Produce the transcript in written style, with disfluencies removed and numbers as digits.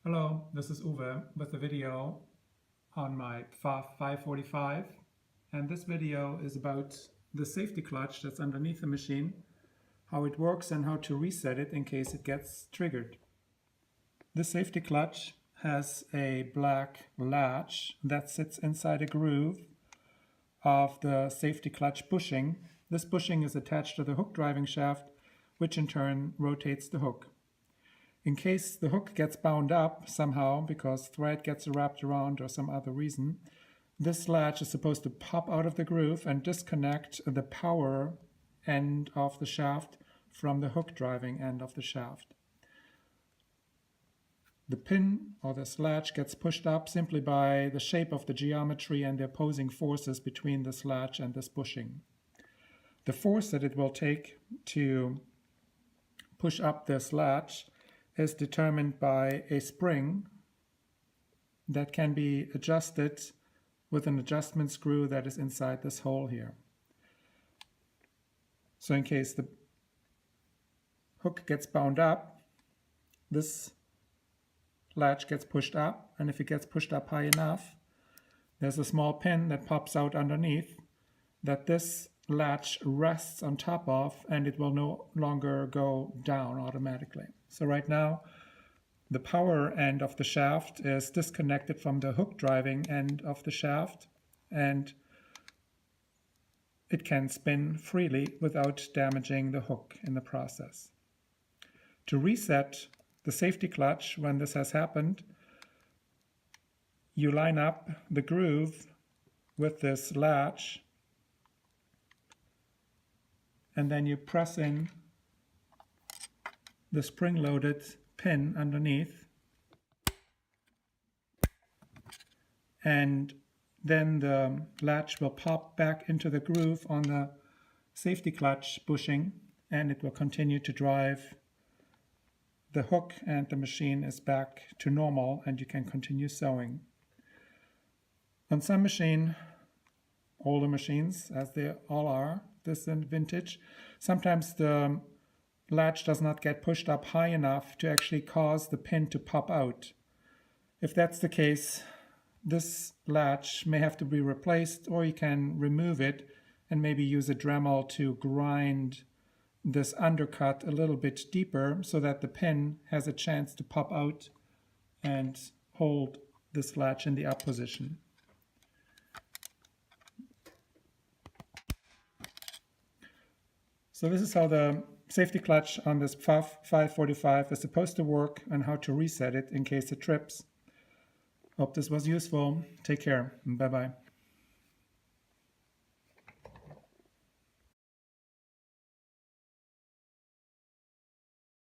Hello, this is Uwe with a video on my Pfaff 545, and this video is about the safety clutch that's underneath the machine, how it works and how to reset it in case it gets triggered. This safety clutch has a black latch that sits inside a groove of the safety clutch bushing. This bushing is attached to the hook driving shaft, which in turn rotates the hook. In case the hook gets bound up somehow because thread gets wrapped around or some other reason, this latch is supposed to pop out of the groove and disconnect the power end of the shaft from the hook driving end of the shaft. The pin or this latch gets pushed up simply by the shape of the geometry and the opposing forces between this latch and this bushing. The force that it will take to push up this latch is determined by a spring that can be adjusted with an adjustment screw that is inside this hole here. So in case the hook gets bound up, this latch gets pushed up, and if it gets pushed up high enough, there's a small pin that pops out underneath that this latch rests on top of, and it will no longer go down automatically. So right now, the power end of the shaft is disconnected from the hook driving end of the shaft, and it can spin freely without damaging the hook in the process. To reset the safety clutch when this has happened, you line up the groove with this latch, and then you press in the spring-loaded pin underneath, and then the latch will pop back into the groove on the safety clutch bushing, and it will continue to drive the hook, and the machine is back to normal and you can continue sewing. On some machine, older machines as they all are, this in vintage, sometimes the latch does not get pushed up high enough to actually cause the pin to pop out. If that's the case, this latch may have to be replaced, or you can remove it and maybe use a Dremel to grind this undercut a little bit deeper so that the pin has a chance to pop out and hold this latch in the up position. So this is how the safety clutch on this Pfaff 545 is supposed to work and how to reset it in case it trips. Hope this was useful. Take care. Bye-bye.